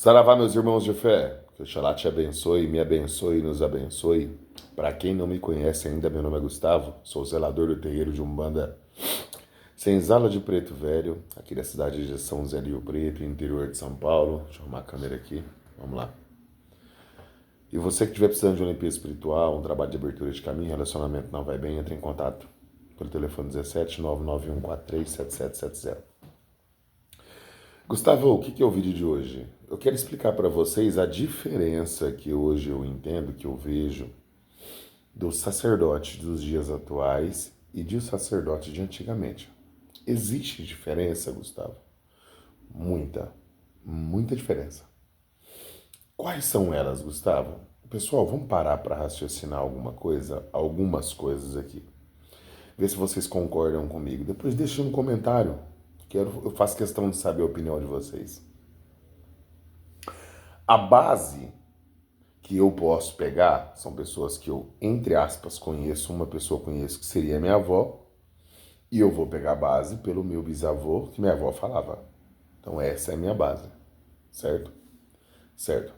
Saravá, meus irmãos de fé, que Oxalá te abençoe, me abençoe e nos abençoe. Para quem não me conhece ainda, meu nome é Gustavo, sou zelador do terreiro de Umbanda Senzala de Preto Velho, aqui da cidade de São José do Rio Preto, interior de São Paulo. Deixa eu arrumar a câmera aqui, vamos lá. E você que estiver precisando de uma limpeza espiritual, um trabalho de abertura de caminho, relacionamento não vai bem, entre em contato pelo telefone 17 99143 7770. Gustavo, o que é o vídeo de hoje? Eu quero explicar para vocês a diferença que hoje eu entendo, que eu vejo, dos sacerdotes dos dias atuais e de sacerdotes de antigamente. Existe diferença, Gustavo? Muita, muita diferença. Quais são elas, Gustavo? Pessoal, vamos parar para raciocinar algumas coisas aqui. Ver se vocês concordam comigo. Depois deixe um comentário. Eu faço questão de saber a opinião de vocês. A base que eu posso pegar são pessoas que eu, entre aspas, conheço. Uma pessoa conheço que seria minha avó. E eu vou pegar a base pelo meu bisavô, que minha avó falava. Então essa é a minha base. Certo? Certo.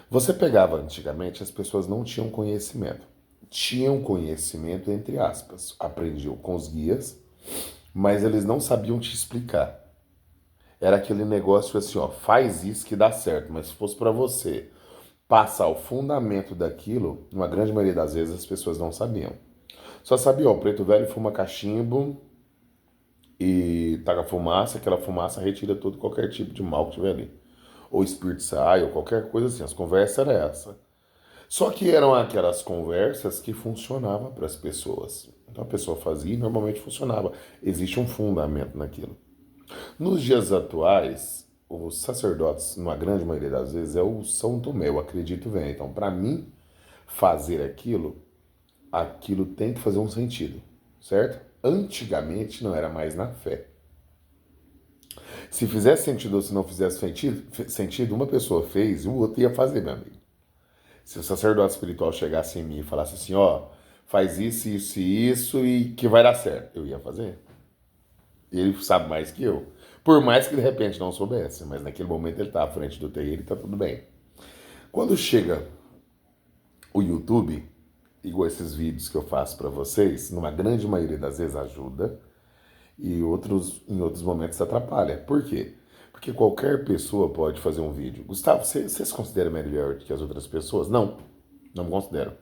Você pegava antigamente, as pessoas não tinham conhecimento. Tinham conhecimento, entre aspas. Aprendiam com os guias, mas eles não sabiam te explicar. Era aquele negócio assim, ó, faz isso que dá certo, mas se fosse para você passar o fundamento daquilo, uma grande maioria das vezes as pessoas não sabiam. Só sabia, ó, o preto velho fuma cachimbo e taca fumaça, aquela fumaça retira todo qualquer tipo de mal que tiver ali. Ou espírito sai, ou qualquer coisa assim, as conversas eram essa. Só que eram aquelas conversas que funcionavam para as pessoas. Então a pessoa fazia e normalmente funcionava. Existe um fundamento naquilo. Nos dias atuais, os sacerdotes, numa grande maioria das vezes, é o São Tomé, eu acredito bem. Então, para mim, fazer aquilo tem que fazer um sentido, certo? Antigamente não era mais na fé. Se fizesse sentido ou se não fizesse sentido, uma pessoa fez e o outro ia fazer, meu amigo. Se o sacerdote espiritual chegasse em mim e falasse assim, ó, faz isso, isso e isso e que vai dar certo, eu ia fazer. Ele sabe mais que eu. Por mais que de repente não soubesse, mas naquele momento ele está à frente do terreiro e está tudo bem. Quando chega o YouTube, igual esses vídeos que eu faço para vocês, numa grande maioria das vezes ajuda e em outros momentos atrapalha. Por quê? Porque qualquer pessoa pode fazer um vídeo. Gustavo, você se considera melhor que as outras pessoas? Não, não me considero.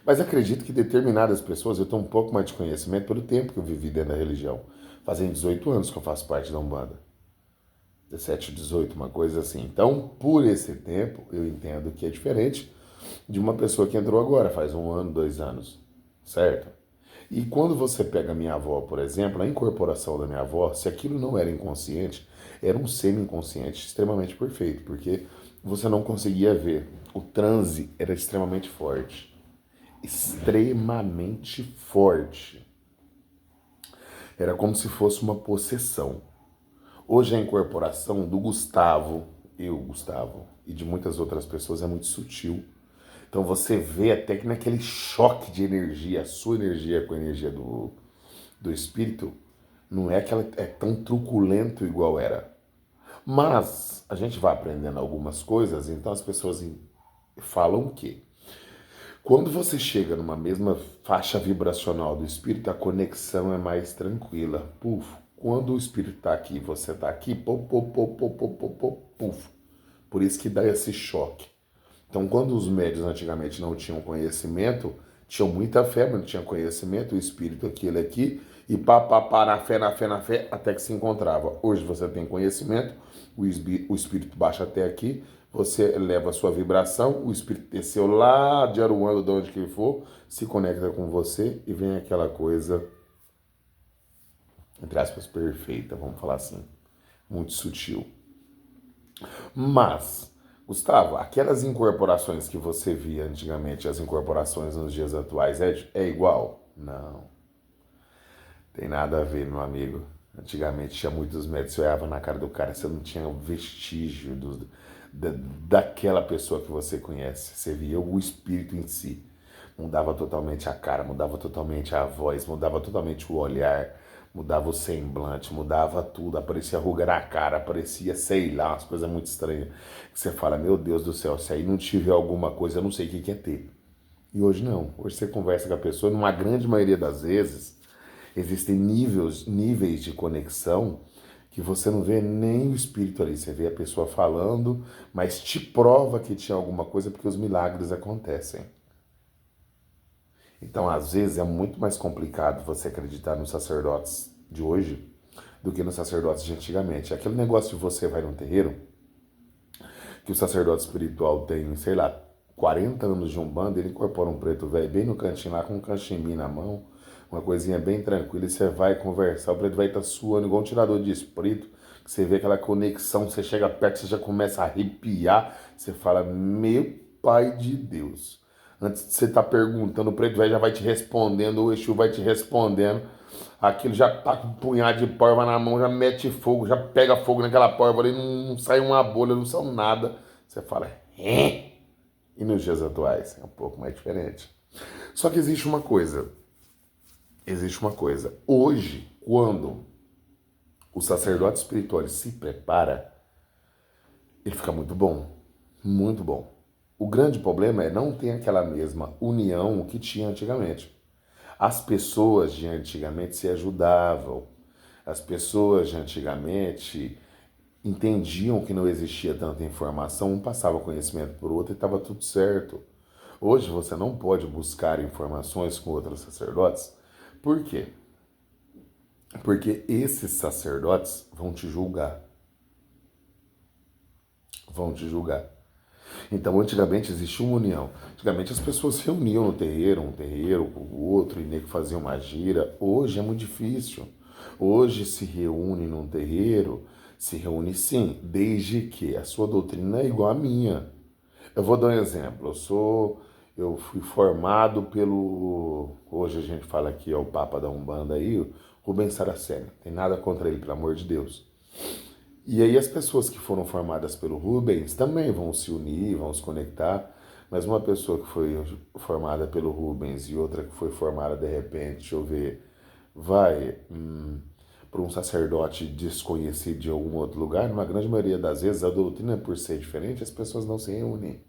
Mas acredito que determinadas pessoas, eu tenho um pouco mais de conhecimento pelo tempo que eu vivi dentro da religião. Fazem 18 anos que eu faço parte da Umbanda. 17, 18, uma coisa assim. Então, por esse tempo, eu entendo que é diferente de uma pessoa que entrou agora, faz 1 ano, 2 anos, certo? E quando você pega a minha avó, por exemplo, a incorporação da minha avó, se aquilo não era inconsciente, era um semi-inconsciente extremamente perfeito, porque você não conseguia ver. O transe era extremamente forte. Extremamente forte. Era como se fosse uma possessão. Hoje a incorporação do Gustavo, Gustavo, e de muitas outras pessoas é muito sutil. Então você vê até que naquele choque de energia, a sua energia com a energia do espírito, não é que ela é tão truculento igual era. Mas a gente vai aprendendo algumas coisas, então as pessoas falam que quando você chega numa mesma faixa vibracional do espírito, a conexão é mais tranquila. Puf. Quando o espírito está aqui, você está aqui, puf, puf, puf, puf, puf, puf, puf. Por isso que dá esse choque. Então, quando os médios antigamente não tinham conhecimento, tinham muita fé, mas não tinham conhecimento, o espírito aquilo aqui, e pá, na fé, na fé, na fé, até que se encontrava. Hoje você tem conhecimento, o espírito baixa até aqui, você eleva a sua vibração, o espírito desceu lá de Aruanda, de onde que for, se conecta com você e vem aquela coisa, entre aspas, perfeita, vamos falar assim, muito sutil. Mas, Gustavo, aquelas incorporações que você via antigamente, as incorporações nos dias atuais, é igual? Não. Tem nada a ver, meu amigo. Antigamente tinha muitos médicos, você olhava na cara do cara, você não tinha vestígio daquela pessoa que você conhece. Você via o espírito em si. Mudava totalmente a cara, mudava totalmente a voz, mudava totalmente o olhar, Mudava o semblante, mudava tudo, aparecia ruga na cara, aparecia, sei lá, umas coisas muito estranhas. Que você fala, meu Deus do céu, se aí não tiver alguma coisa, eu não sei o que é ter. E hoje não. Hoje você conversa com a pessoa, numa grande maioria das vezes, existem níveis de conexão que você não vê nem o espírito ali. Você vê a pessoa falando, mas te prova que tinha alguma coisa porque os milagres acontecem. Então, às vezes, é muito mais complicado você acreditar nos sacerdotes de hoje do que nos sacerdotes de antigamente. Aquele negócio de você vai num terreiro, que o sacerdote espiritual tem, sei lá, 40 anos de umbanda, ele incorpora um preto velho bem no cantinho lá, com um canchimbi na mão, uma coisinha bem tranquila, e você vai conversar, o preto vai estar suando igual um tirador de espírito, que você vê aquela conexão, você chega perto, você já começa a arrepiar, você fala, meu pai de Deus. Antes de você estar perguntando, o preto velho já vai te respondendo, o Exu vai te respondendo. Aquilo já tá com um punhado de porva na mão, já mete fogo, já pega fogo naquela porva ali, não sai uma bolha, não sai nada. Você fala, é? E nos dias atuais é um pouco mais diferente. Só que existe uma coisa. Hoje, quando o sacerdote espiritual se prepara, ele fica muito bom, muito bom. O grande problema é não ter aquela mesma união que tinha antigamente. As pessoas de antigamente se ajudavam. As pessoas de antigamente entendiam que não existia tanta informação, um passava conhecimento por outro e estava tudo certo. Hoje você não pode buscar informações com outros sacerdotes. Por quê? Porque esses sacerdotes vão te julgar. Vão te julgar. Então, antigamente existia uma união. Antigamente as pessoas se reuniam no terreiro, um terreiro com o outro, e nego fazia uma gira. Hoje é muito difícil. Hoje se reúne num terreiro, se reúne sim, desde que a sua doutrina é igual à minha. Eu vou dar um exemplo. Eu fui formado pelo, hoje a gente fala que é o Papa da Umbanda aí, o Rubens Saraceni. Tem nada contra ele, pelo amor de Deus. E aí as pessoas que foram formadas pelo Rubens também vão se unir, vão se conectar, mas uma pessoa que foi formada pelo Rubens e outra que foi formada de repente, deixa eu ver, vai para um sacerdote desconhecido de algum outro lugar, numa grande maioria das vezes a doutrina por ser diferente, as pessoas não se reúnem.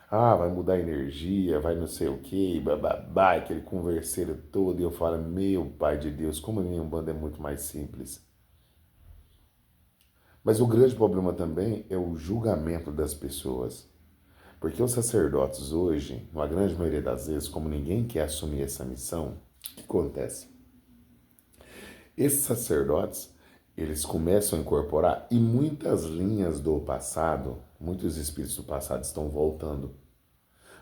Ah, vai mudar a energia, vai não sei o que, bababá, aquele converseiro todo, e eu falo, meu pai de Deus, como a minha Umbanda é muito mais simples. Mas o grande problema também é o julgamento das pessoas. Porque os sacerdotes hoje, na grande maioria das vezes, como ninguém quer assumir essa missão, o que acontece? Esses sacerdotes, eles começam a incorporar, e muitas linhas do passado, muitos espíritos do passado estão voltando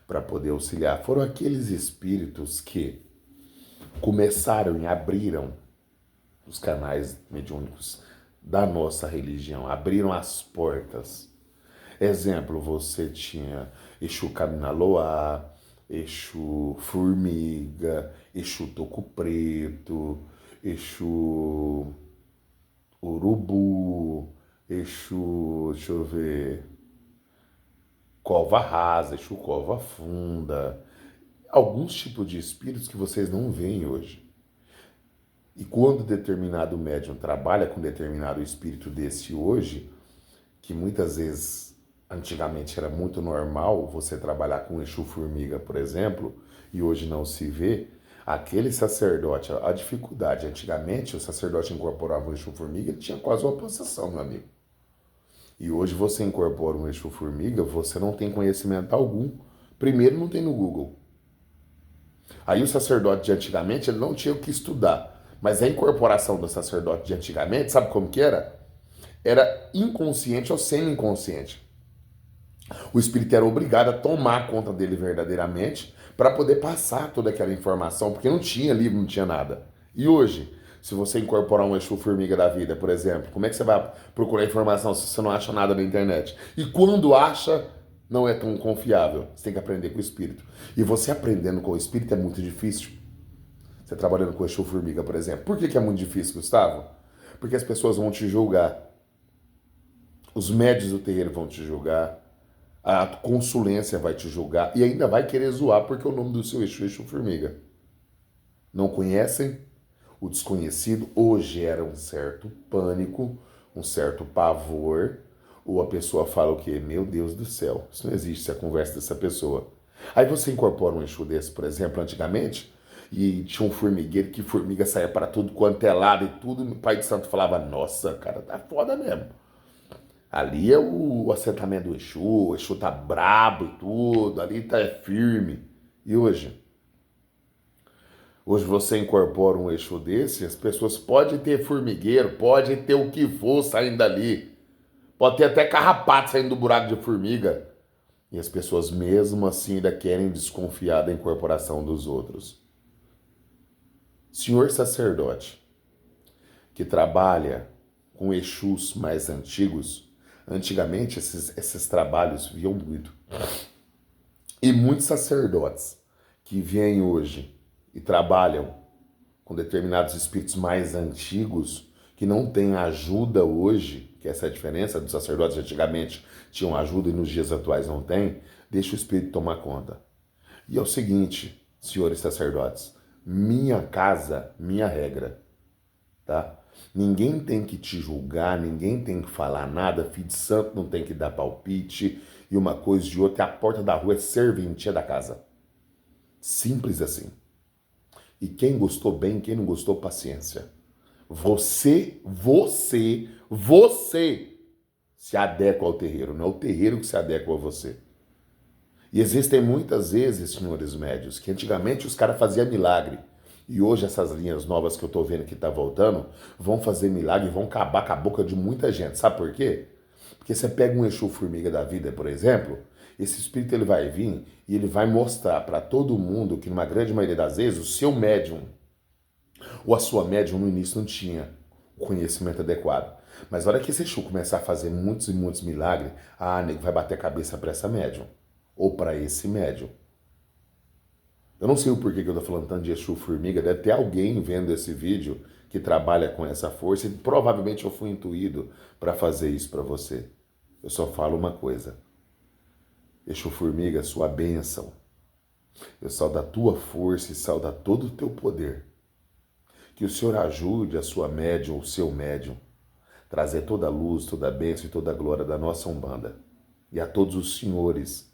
para poder auxiliar. Foram aqueles espíritos que começaram e abriram os canais mediúnicos da nossa religião, abriram as portas. Exemplo, você tinha Exu Kaminaloa, Exu Formiga, Exu Toco Preto, Exu Urubu, Exu, deixa eu ver, Cova Rasa, Exu Cova Funda. Alguns tipos de espíritos que vocês não veem hoje. E quando determinado médium trabalha com determinado espírito desse hoje, que muitas vezes, antigamente era muito normal você trabalhar com Exu Formiga, por exemplo, e hoje não se vê, aquele sacerdote, a dificuldade, antigamente o sacerdote incorporava o Exu Formiga, ele tinha quase uma possessão, meu amigo. E hoje você incorpora um Exu Formiga, você não tem conhecimento algum. Primeiro, não tem no Google. Aí o sacerdote de antigamente, ele não tinha o que estudar. Mas a incorporação do sacerdote de antigamente, sabe como que era? Era inconsciente ou semi-inconsciente. O espírito era obrigado a tomar conta dele verdadeiramente para poder passar toda aquela informação, porque não tinha livro, não tinha nada. E hoje, se você incorporar um Exu Formiga da vida, por exemplo, como é que você vai procurar informação se você não acha nada na internet? E quando acha, não é tão confiável. Você tem que aprender com o espírito. E você aprendendo com o espírito é muito difícil. Você trabalhando com o Exu Formiga, por exemplo. Por que é muito difícil, Gustavo? Porque as pessoas vão te julgar. Os médios do terreiro vão te julgar. A consulência vai te julgar. E ainda vai querer zoar porque o nome do seu Exu é Exu Formiga. Não conhecem o desconhecido ou gera um certo pânico, um certo pavor, ou a pessoa fala o quê? Meu Deus do céu, isso não existe, a conversa dessa pessoa. Aí você incorpora um Exu desse, por exemplo, antigamente, e tinha um formigueiro que formiga saía para tudo quanto é lado e tudo, e o pai de santo falava, nossa, cara, tá foda mesmo. Ali é o assentamento do Exu, o Exu tá brabo e tudo, ali tá firme. E hoje? Hoje você incorpora um Exu desse, as pessoas podem ter formigueiro, pode ter o que for saindo dali. Pode ter até carrapato saindo do buraco de formiga. E as pessoas mesmo assim ainda querem desconfiar da incorporação dos outros. Senhor sacerdote, que trabalha com Exus mais antigos, antigamente esses trabalhos viam muito. E muitos sacerdotes que vêm hoje e trabalham com determinados espíritos mais antigos, que não têm ajuda hoje, que essa é a diferença dos sacerdotes antigamente tinham ajuda e nos dias atuais não tem, deixa o espírito tomar conta. E é o seguinte, senhores sacerdotes, minha casa, minha regra, tá? Ninguém tem que te julgar, ninguém tem que falar nada, filho de santo não tem que dar palpite, e uma coisa de outra, e a porta da rua é serventia da casa. Simples assim. E quem gostou bem, quem não gostou, paciência. Você se adequa ao terreiro, não é o terreiro que se adequa a você. E existem muitas vezes, senhores médios, que antigamente os caras faziam milagre. E hoje essas linhas novas que eu tô vendo que tá voltando, vão fazer milagre e vão acabar com a boca de muita gente. Sabe por quê? Porque você pega um Exu formiga da vida, por exemplo, esse espírito ele vai vir e ele vai mostrar para todo mundo que, numa grande maioria das vezes, o seu médium ou a sua médium no início não tinha o conhecimento adequado. Mas na hora que esse Exu começar a fazer muitos e muitos milagres, nego vai bater a cabeça para essa médium ou para esse médium. Eu não sei o porquê que eu tô falando tanto de Exu formiga, deve ter alguém vendo esse vídeo que trabalha com essa força e provavelmente eu fui intuído para fazer isso para você. Eu só falo uma coisa. Exu formiga, sua bênção. Eu saldo a tua força e saldo todo o teu poder. Que o Senhor ajude a sua médium, o seu médium, trazer toda a luz, toda a bênção e toda a glória da nossa Umbanda. E a todos os senhores,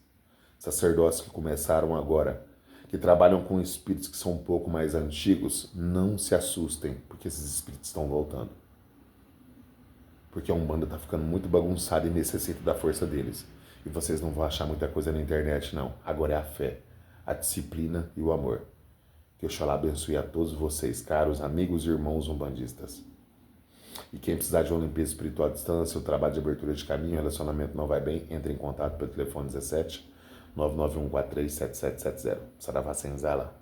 sacerdotes que começaram agora, que trabalham com espíritos que são um pouco mais antigos, não se assustem, porque esses espíritos estão voltando. Porque a Umbanda está ficando muito bagunçada e necessita da força deles. E vocês não vão achar muita coisa na internet, não. Agora é a fé, a disciplina e o amor. Que Oxalá abençoe a todos vocês, caros amigos e irmãos umbandistas. E quem precisar de uma limpeza espiritual à distância, o trabalho de abertura de caminho, o relacionamento não vai bem, entre em contato pelo telefone 17 991437770. Saravá Senzala.